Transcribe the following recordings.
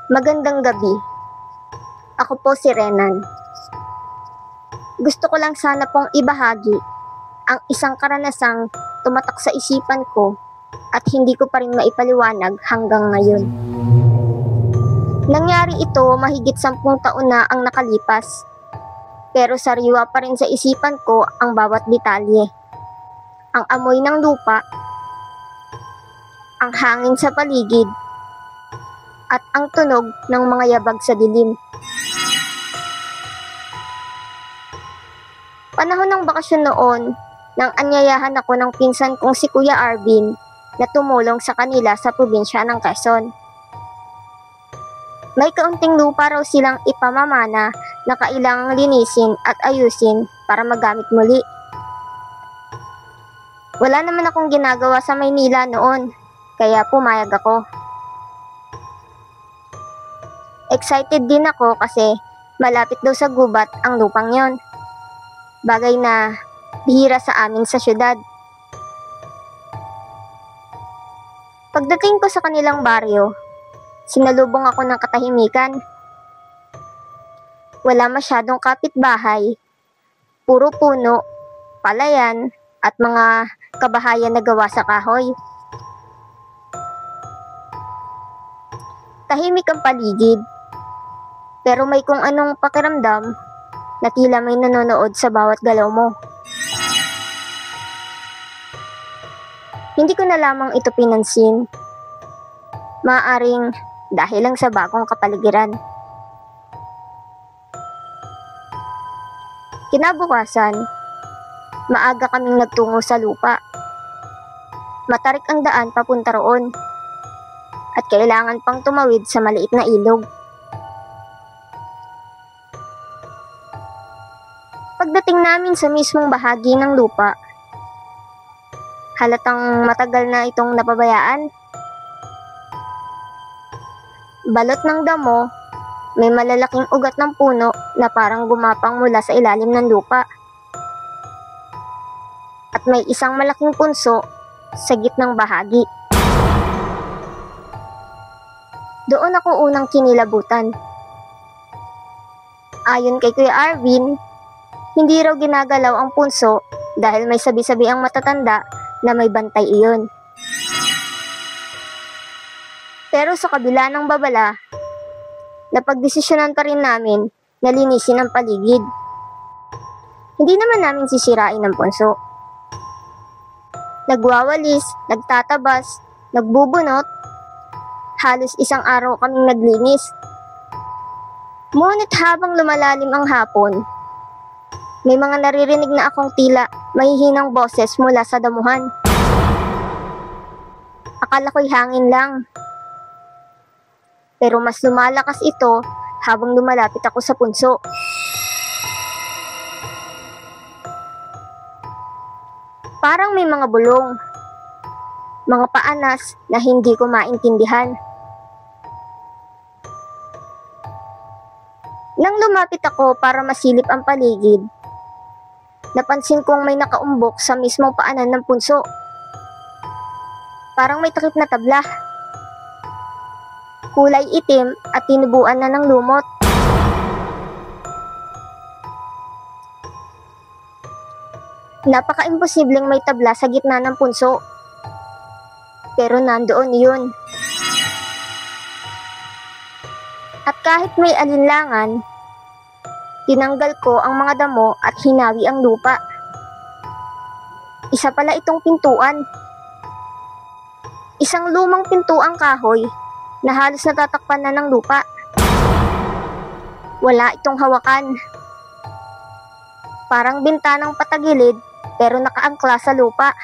Magandang gabi. Ako po si Renan. Gusto ko lang sana pong ibahagi ang isang karanasang tumatak sa isipan ko at hindi ko pa rin maipaliwanag hanggang ngayon. Nangyari ito mahigit 10 taon na ang nakalipas, pero sariwa pa rin sa isipan ko ang bawat detalye. Ang amoy ng lupa, ang hangin sa paligid, at ang tunog ng mga yabag sa dilim. Panahon ng bakasyon noon, nang anyayahan ako ng pinsan kong si Kuya Arvin na tumulong sa kanila sa probinsya ng Quezon. May kaunting lupa raw silang ipamamana na kailangang linisin at ayusin para magamit muli. Wala naman akong ginagawa sa Maynila noon, kaya pumayag ako. Excited din ako kasi malapit daw sa gubat ang lupang yon. Bagay na bihira sa amin sa syudad. Pagdating ko sa kanilang baryo, sinalubong ako ng katahimikan. Wala masyadong kapitbahay, puro puno, palayan, at mga kabahayan na gawa sa kahoy. Tahimik ang paligid, pero may kung anong pakiramdam na tila may nanonood sa bawat galaw mo. Hindi ko na lamang ito pinansin. Maaaring dahil lang sa bagong kapaligiran. Kinabukasan, maaga kaming nagtungo sa lupa. Matarik ang daan papunta roon at kailangan pang tumawid sa maliit na ilog. Pagdating namin sa mismong bahagi ng lupa, halatang matagal na itong napabayaan. Balot ng damo, may malalaking ugat ng puno na parang gumapang mula sa ilalim ng lupa. At may isang malaking punso sa gitnang bahagi. Doon ako unang kinilabutan. Ayon kay Kuya Arvin, hindi raw ginagalaw ang punso dahil may sabi-sabi ang matatanda na may bantay iyon. Pero sa kabila ng babala, napagdesisyonan pa rin namin na linisin ang paligid. Hindi naman namin sisirain ang punso. Nagwawalis, nagtatabas, nagbubunot, halos isang araw kaming naglinis. Ngunit habang lumalalim ang hapon, may mga naririnig na akong tila mahihinang boses mula sa damuhan. Akala ko'y hangin lang. Pero mas lumalakas ito habang lumalapit ako sa punso. Parang may mga bulong, mga paanas na hindi ko maintindihan. Nang lumapit ako para masilip ang paligid, napansin kong may nakaumbok sa mismong paanan ng punso. Parang may takip na tabla. Kulay itim at tinubuan na ng lumot. Napaka-imposibleng may tabla sa gitna ng punso. Pero nandoon yun. At kahit may alinlangan, tinanggal ko ang mga damo at hinawi ang lupa. Isa pala itong pintuan. Isang lumang pintuang kahoy na halos natatakpan na ng lupa. Wala itong hawakan. Parang bintanang patagilid pero nakaangkla sa lupa.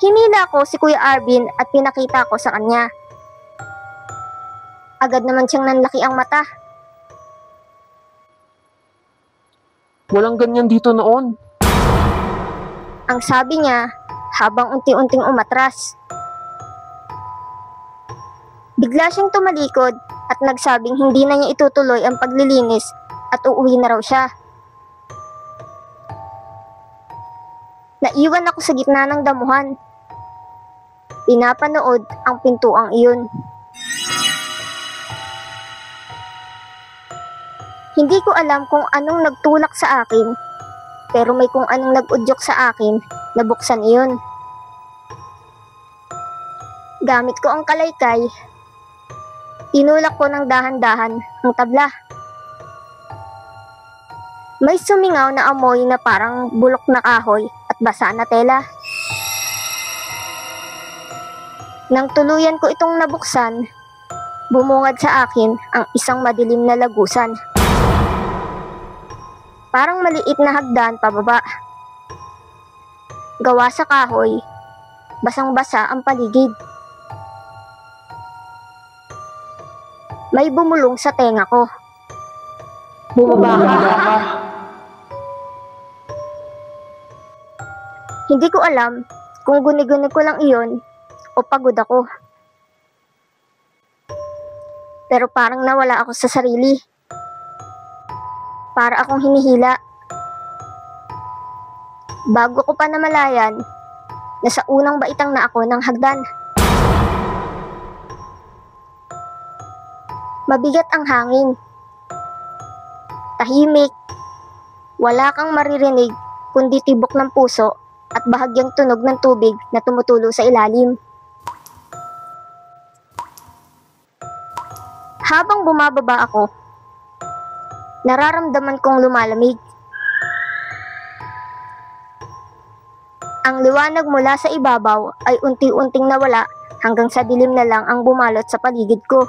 Hinila ko si Kuya Arvin at pinakita ko sa kanya. Agad naman siyang nanlaki ang mata. Walang ganyan dito noon. Ang sabi niya habang unti-unting umatras. Bigla siyang tumalikod at nagsabing hindi na niya itutuloy ang paglilinis at uuwi na raw siya. Naiwan ako sa gitna ng damuhan. Pinapanood ang pintuang iyon. Hindi ko alam kung anong nagtulak sa akin, pero may kung anong nag-udyok sa akin na buksan iyon. Gamit ko ang kalaykay, tinulak ko ng dahan-dahan ang tabla. May sumingaw na amoy na parang bulok na kahoy at basa na tela. Nang tuluyan ko itong nabuksan, bumungad sa akin ang isang madilim na lagusan. Parang maliit na hagdan pababa. Gawa sa kahoy, basang-basa ang paligid. May bumulong sa tenga ko. Bumaba ka. Hindi ko alam kung guni-guni ko lang iyon o pagod ako. Pero parang nawala ako sa sarili. Para akong hinihila. Bago ko pa namalayan, nasa unang baitang na ako ng hagdan. Mabigat ang hangin. Tahimik. Wala kang maririnig kundi tibok ng puso at bahagyang tunog ng tubig na tumutulo sa ilalim. Habang bumababa ako, nararamdaman kong lumalamig. Ang liwanag mula sa ibabaw ay unti-unting nawala hanggang sa dilim na lang ang bumalot sa paligid ko.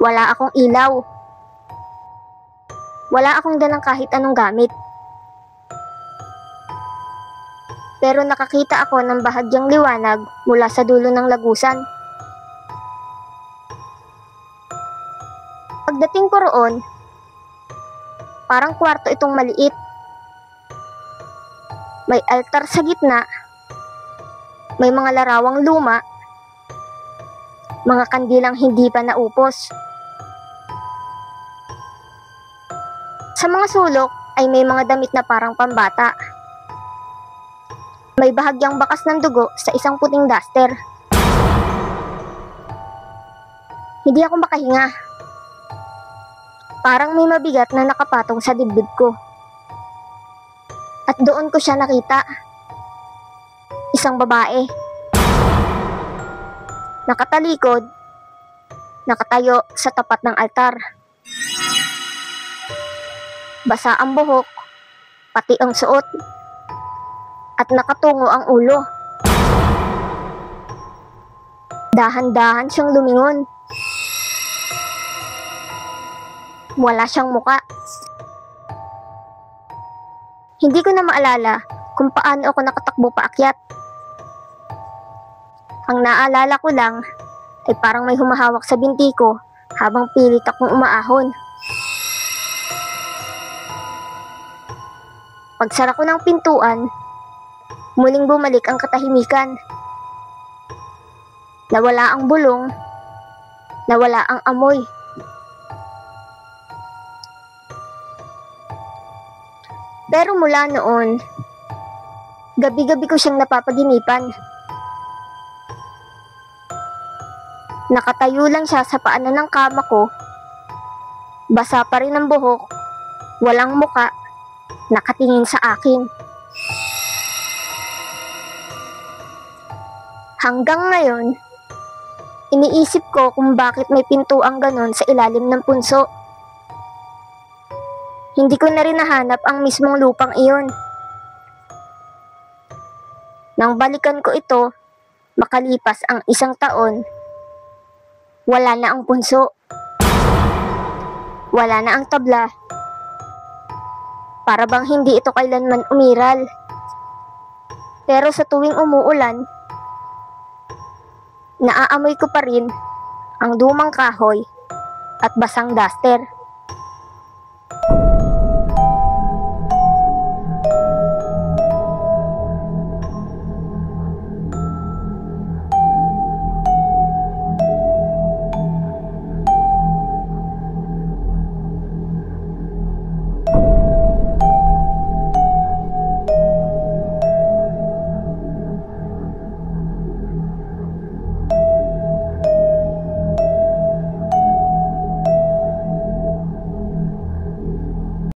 Wala akong ilaw. Wala akong dalang kahit anong gamit. Pero nakakita ako ng bahagyang liwanag mula sa dulo ng lagusan. Pagdating ko roon, parang kwarto itong maliit. May altar sa gitna, may mga larawang luma, mga kandilang hindi pa naupos. Sa mga sulok ay may mga damit na parang pambata. May bahagyang bakas ng dugo sa isang puting duster. Hindi ako makahinga. Parang may mabigat na nakapatong sa dibdib ko. At doon ko siya nakita. Isang babae. Nakatalikod, nakatayo sa tapat ng altar. Basa ang buhok, pati ang suot, at nakatungo ang ulo. Dahan-dahan siyang lumingon. Wala siyang muka. Hindi ko na maalala kung paano ako nakatakbo paakyat. Ang naalala ko lang ay parang may humahawak sa binti ko habang pilit akong umaahon. Pagsara ko ng pintuan, muling bumalik ang katahimikan. Nawala ang bulong, nawala ang amoy. Pero mula noon, gabi-gabi ko siyang napapaginipan. Nakatayo lang siya sa paanan ng kama ko. Basa pa rin ang buhok, walang muka, nakatingin sa akin. Hanggang ngayon, iniisip ko kung bakit may pintuang ganon sa ilalim ng punso. Hindi ko na rin nahanap ang mismong lupang iyon. Nang balikan ko ito, makalipas ang 1 taon, wala na ang punso. Wala na ang tabla. Para bang hindi ito kailanman umiral. Pero sa tuwing umuulan, naaamoy ko pa rin ang lumang kahoy at basang duster.